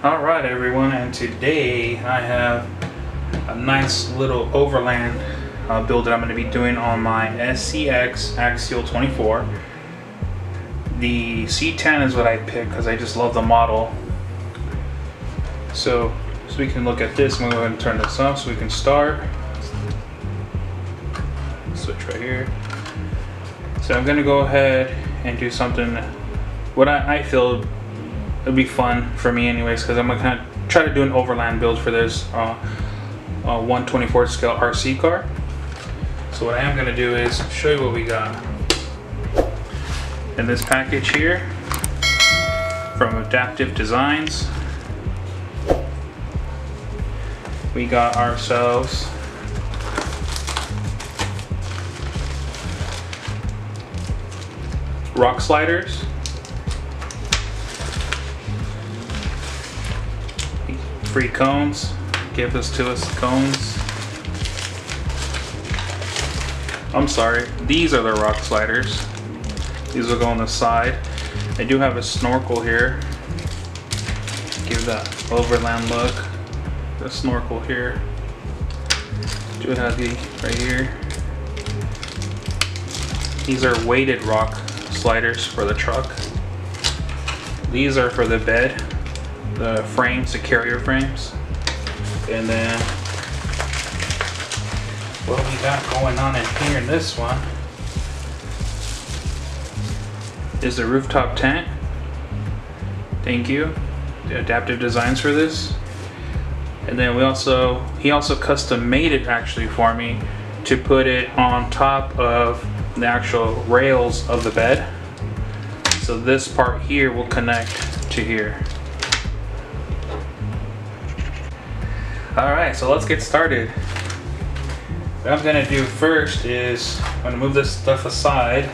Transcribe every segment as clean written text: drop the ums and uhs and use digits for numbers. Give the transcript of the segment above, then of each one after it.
Alright everyone, and today I have a nice little overland build that I'm going to be doing on my SCX Axial 24. The C10 is what I picked because I just love the model. So we can look at this. I'm going to go ahead and turn this off so we can start. Switch right here. So I'm going to go ahead and do something what I feel it'll be fun for me anyways, because I'm going to kind of try to do an overland build for this 1/24 scale RC car. So what I am going to do is show you what we got in this package here from AdaptivDesigns. We got ourselves rock sliders, free cones, give us cones. I'm sorry, these are the rock sliders. These will go on the side. I do have a snorkel here. Give that overland look. The snorkel here. Do have the right here. These are weighted rock sliders for the truck. These are for the bed. The frames, the carrier frames. And then what we got going on in here in this one is the rooftop tent. Thank you, the AdaptivDesigns, for this. And then he also custom made it actually for me to put it on top of the actual rails of the bed. So this part here will connect to here. Alright, so let's get started. What I'm going to do first is I'm going to move this stuff aside.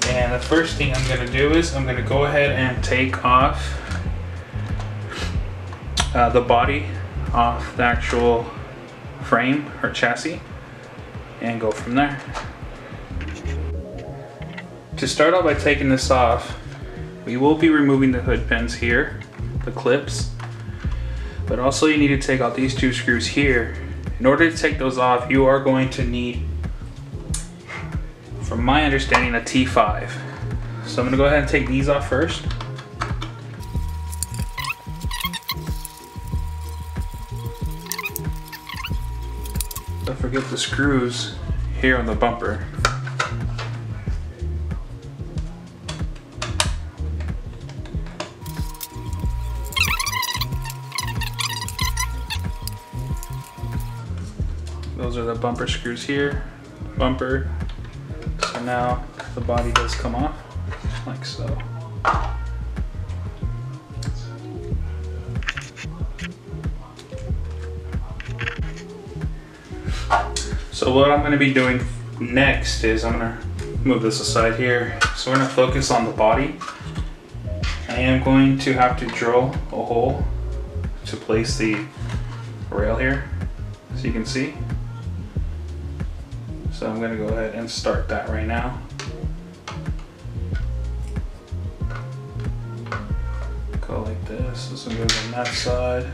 And the first thing I'm going to do is I'm going to go ahead and take off the body off the actual frame or chassis and go from there. To start off by taking this off, we will be removing the hood pins here, the clips. But also you need to take out these two screws here. In order to take those off, you are going to need, from my understanding, a T5. So I'm going to go ahead and take these off first. Don't forget the screws here on the bumper. Those are the bumper screws here, bumper. So now the body does come off, like so. So what I'm going to be doing next is I'm going to move this aside here. So we're going to focus on the body. I am going to have to drill a hole to place the rail here, so you can see. So I'm going to go ahead and start that right now. Go like this. This one goes on that side.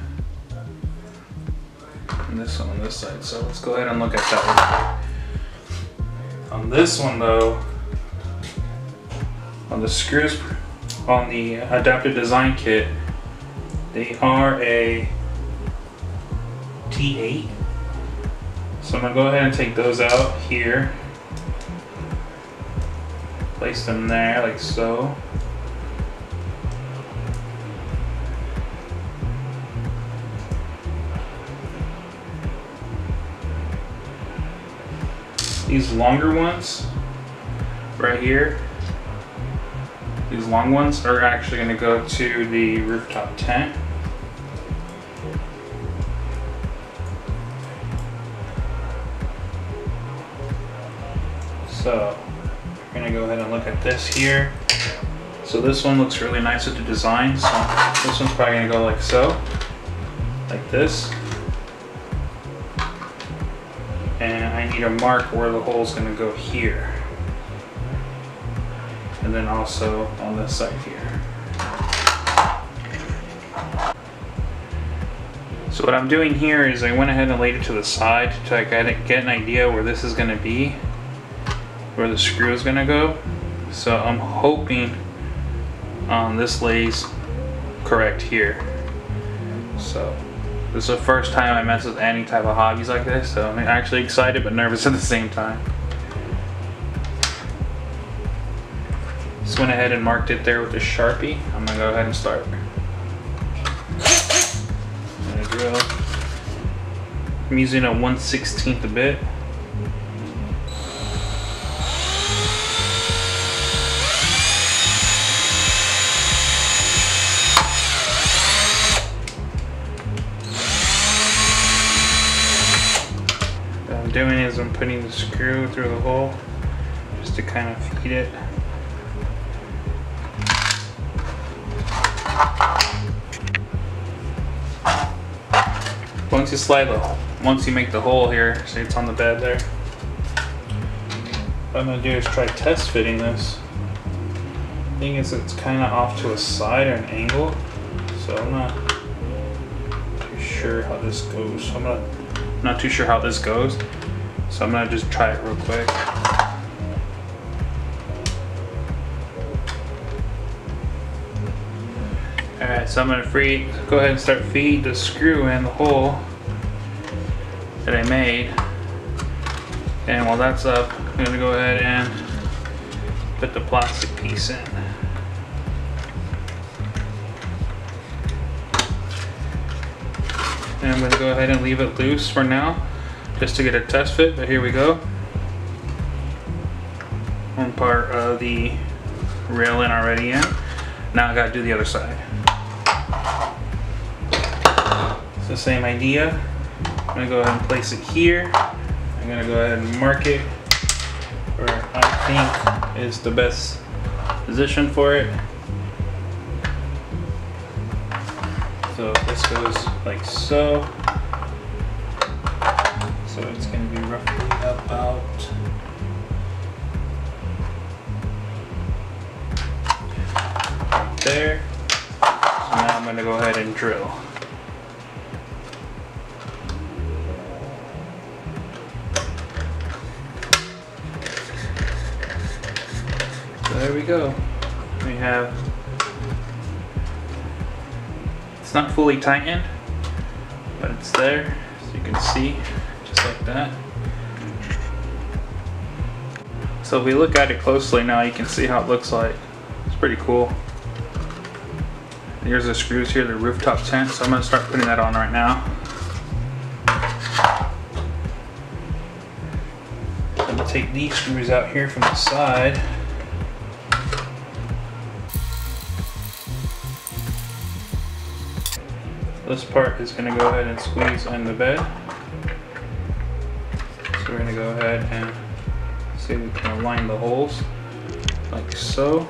And this one on this side. So let's go ahead and look at that real quick. On this one though, on the screws on the Adaptive Design kit, they are a T8. So I'm going to go ahead and take those out here, place them there like so. These longer ones right here, these long ones are actually going to go to the rooftop tent. So we're going to go ahead and look at this here. So this one looks really nice with the design. So this one's probably going to go like so, like this. And I need to mark where the hole is going to go here. And then also on this side here. So what I'm doing here is I went ahead and laid it to the side to get an idea where this is going to be, where the screw is going to go. So I'm hoping this lays correct here. So this is the first time I mess with any type of hobbies like this, so I'm actually excited but nervous at the same time. Just went ahead and marked it there with a Sharpie. I'm gonna go ahead and start. I'm gonna drill. I'm using a 1/16 a bit. What I'm doing is I'm putting the screw through the hole just to kind of feed it. Once you make the hole here, see it's on the bed there. What I'm gonna do is try test fitting this. The thing is, it's kind of off to a side or an angle, so I'm not too sure how this goes. I'm not too sure how this goes, so I'm gonna just try it real quick. Alright, so I'm gonna go ahead and start feed the screw in the hole that I made. And while that's up, I'm gonna go ahead and put the plastic piece in. And I'm gonna go ahead and leave it loose for now, just to get a test fit, but here we go. One part of the railing already in. Now I gotta do the other side. It's the same idea. I'm gonna go ahead and place it here. I'm gonna go ahead and mark it where I think is the best position for it. So this goes like so. So it's gonna be roughly about there. So now I'm gonna go ahead and drill. So there we go. We have, it's not fully tightened, but it's there, so you can see, just like that. So if we look at it closely now, you can see how it looks like. It's pretty cool. Here's the screws here, the rooftop tent, so I'm going to start putting that on right now. I'm going to take these screws out here from the side. This part is going to go ahead and squeeze on the bed. So we're going to go ahead and see if we can align the holes like so.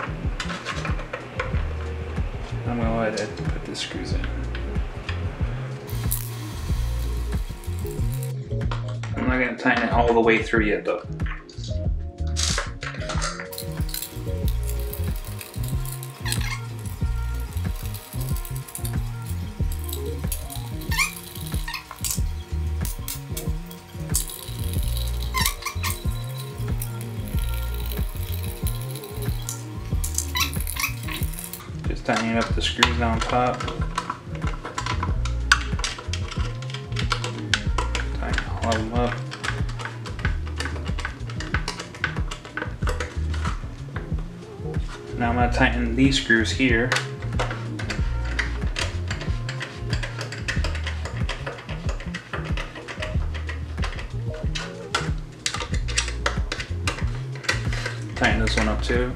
I'm going to go ahead and put the screws in. I'm not going to tighten it all the way through yet though. Tightening up the screws on top. Tighten all of them up. Now I'm going to tighten these screws here. Tighten this one up too.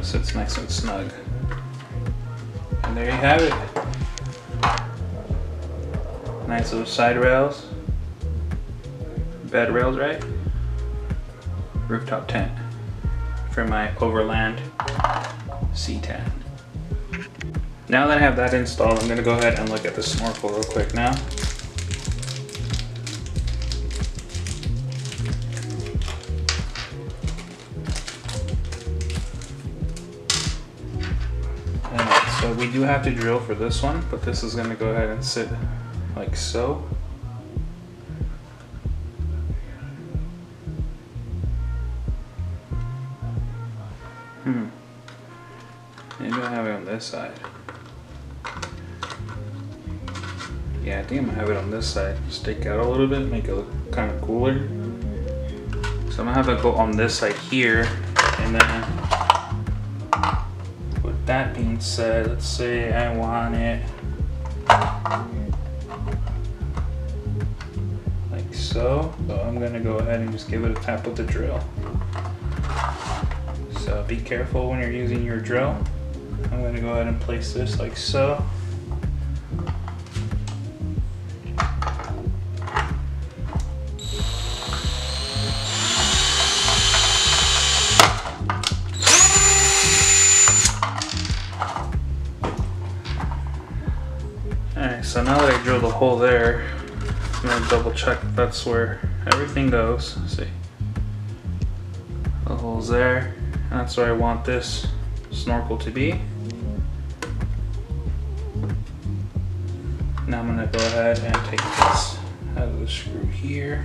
So it's nice and snug. And there you have it. Nice little side rails. Bed rails, right? Rooftop tent for my Overland C10. Now that I have that installed, I'm going to go ahead and look at the snorkel real quick now. we do have to drill for this one, but this is going to go ahead and sit like so. Maybe I'll have it on this side. Yeah, I think I'm gonna have it on this side. Stake out a little bit, make it look kind of cooler. So I'm gonna have it go on this side here, and then with that being said, let's say I want it like so. So I'm gonna go ahead and just give it a tap with the drill. So be careful when you're using your drill. I'm going to go ahead and place this like so. Alright, so now that I drilled a hole there, I'm going to double check if that's where everything goes. Let's see. The hole's there. That's where I want this snorkel to be. Now I'm going to go ahead and take this out of the screw here.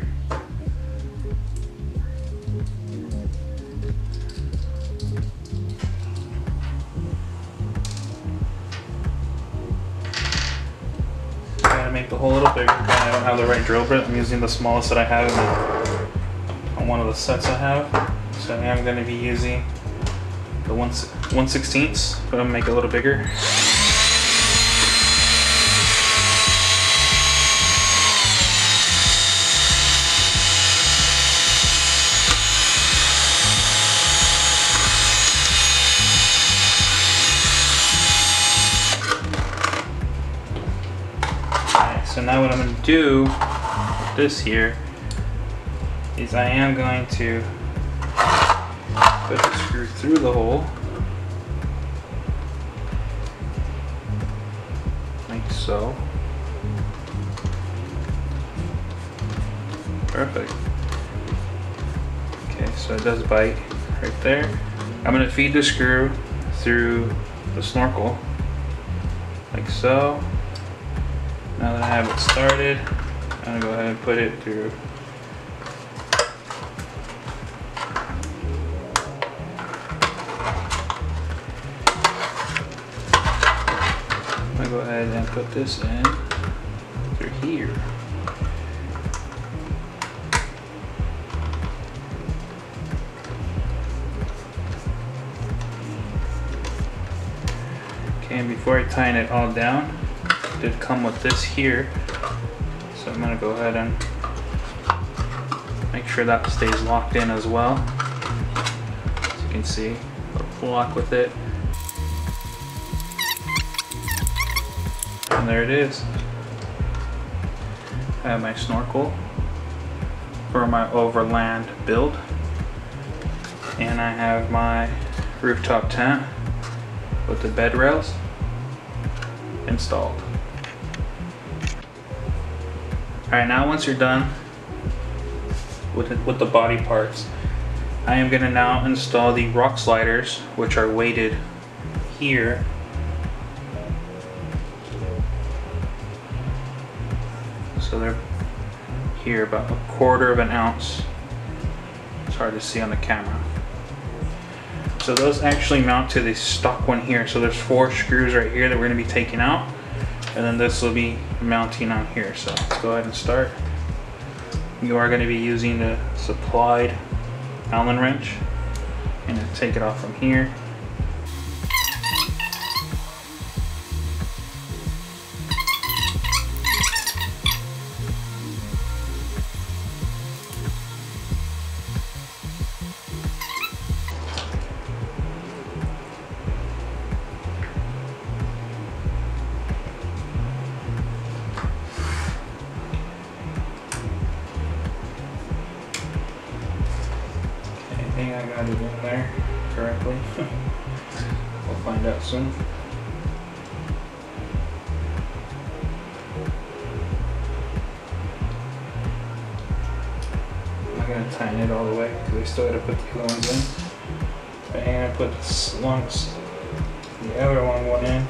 Gotta make the hole a little bigger. I don't have the right drill bit. I'm using the smallest that I have on one of the sets I have. So I'm going to be using the 1/16, but I'm gonna make it a little bigger. Alright, so now what I'm gonna do with this here is I am going to put the screw through the hole, like so. Perfect. Okay, so it does bite right there. I'm going to feed the screw through the snorkel, like so. Now that I have it started, I'm going to go ahead and put it through. Go ahead and put this in through here. Okay, and before I tighten it all down, it did come with this here. So I'm going to go ahead and make sure that stays locked in as well. As you can see, I'll lock with it. And there it is. I have my snorkel for my Overland build, and I have my rooftop tent with the bed rails installed. Alright, now once you're done with the body parts, I am going to now install the rock sliders, which are weighted here. So they're here about 1/4 of an ounce. It's hard to see on the camera. So those actually mount to the stock one here. So there's 4 screws right here that we're going to be taking out, and then this will be mounting on here. So let's go ahead and start. You are going to be using the supplied Allen wrench. I'm going to take it off from here. I got it in there correctly. We'll find out soon. I'm not going to tighten it all the way because I still got to put the other ones in. But I'm going to put the other one in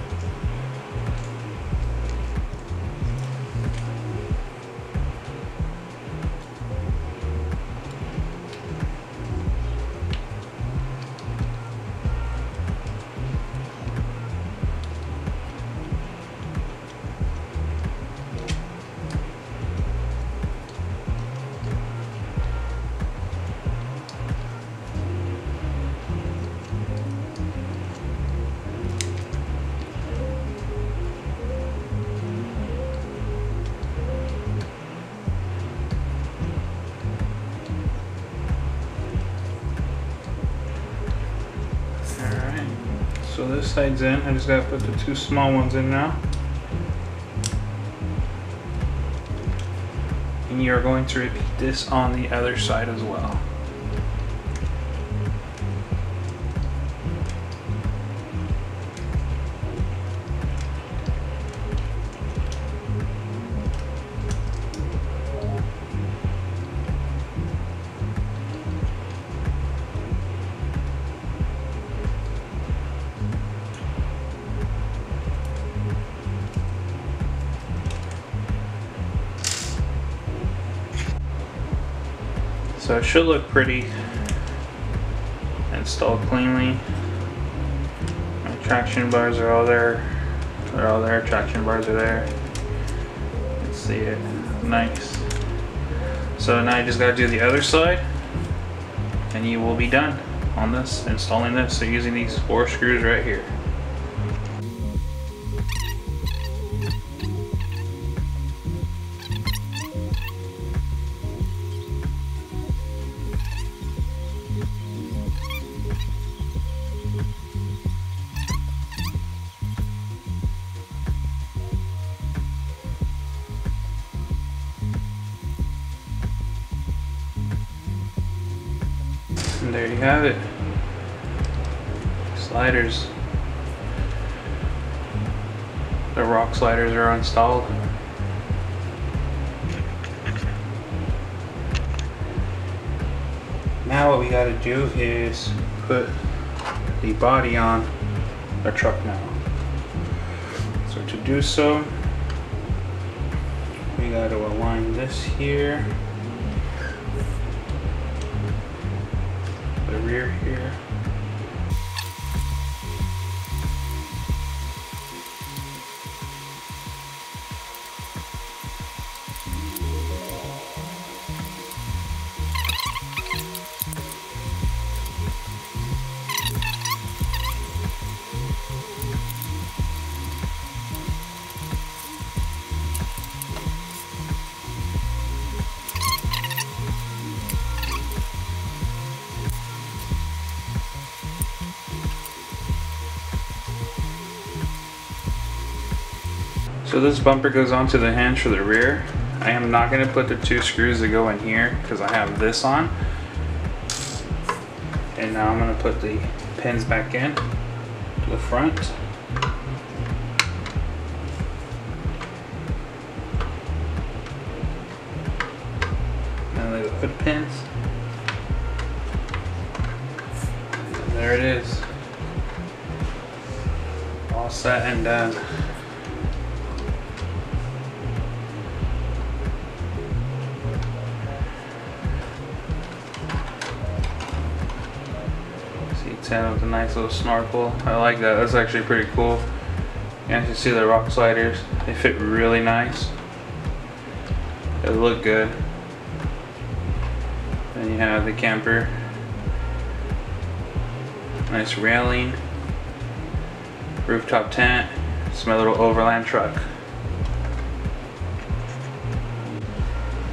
this side's in. I just gotta put the two small ones in now. And you're going to repeat this on the other side as well. So it should look pretty installed cleanly. My traction bars are all there. They're all there. Traction bars are there. You can see it. Nice. So now you just gotta do the other side, and you will be done on this, installing this. So using these 4 screws right here. And there you have it. Sliders. The rock sliders are installed. Now what we gotta do is put the body on our truck now. So to do so, we gotta align this here. The rear here. So this bumper goes onto the hinge for the rear. I am not going to put the 2 screws that go in here because I have this on. And now I'm going to put the pins back in to the front. And the hood pins. And there it is. All set and done. C10 with a nice little snorkel. I like that. That's actually pretty cool. You can see the rock sliders. They fit really nice. They look good. Then you have the camper. Nice railing. Rooftop tent. It's my little Overland truck.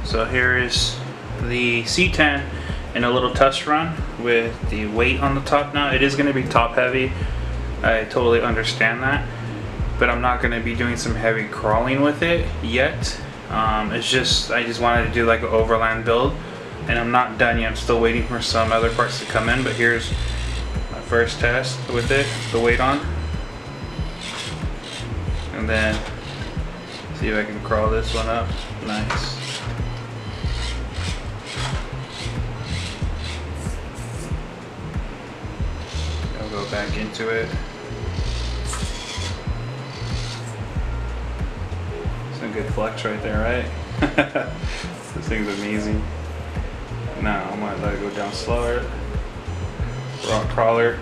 So here is the C10 in a little test run with the weight on the top. Now it is going to be top heavy. I totally understand that, but I'm not going to be doing some heavy crawling with it yet. I just wanted to do like an Overland build, and I'm not done yet. I'm still waiting for some other parts to come in, but here's my first test with it, the weight on. And then see if I can crawl this one up. Nice. I'll go back into it. Some good flex right there, right? This thing's amazing. Now I'm gonna let it go down slower. Rock crawler.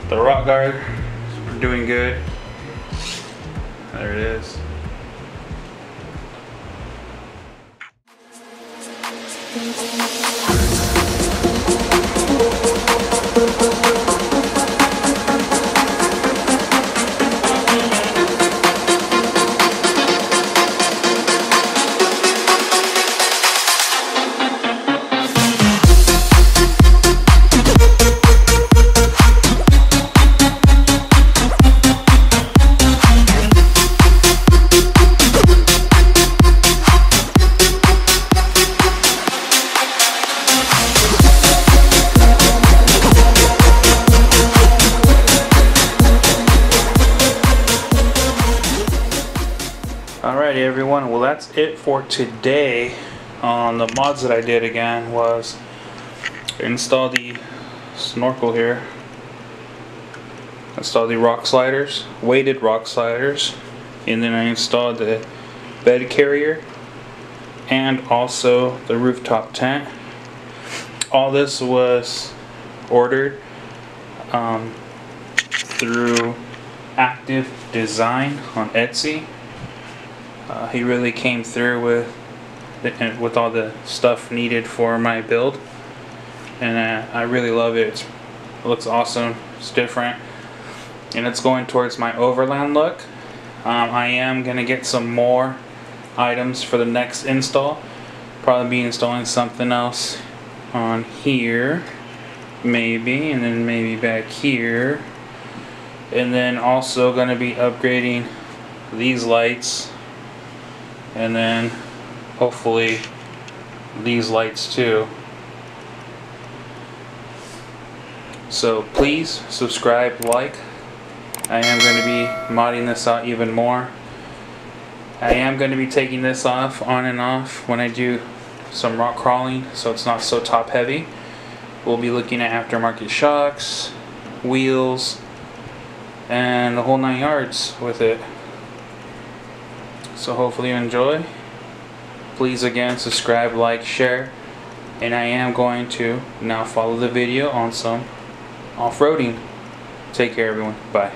The rock guard is doing good. There it is. that's it for today. The mods that I did again was install the snorkel here, install the rock sliders, weighted rock sliders, and then I installed the bed carrier and also the rooftop tent. All this was ordered through Active Design on Etsy. He really came through with all the stuff needed for my build, and I really love it. It looks awesome. It's different, and it's going towards my Overland look. I am gonna get some more items for the next install. Probably be installing something else on here, maybe, and then maybe back here, and then also gonna be upgrading these lights, and then hopefully these lights too. So please subscribe, like. I am going to be modding this out even more. I am going to be taking this off on and off when I do some rock crawling, so it's not so top heavy. We'll be looking at aftermarket shocks, wheels, and the whole 9 yards with it. So hopefully you enjoy. Please again subscribe, like, share, and I am going to now follow the video on some off-roading. Take care everyone. Bye.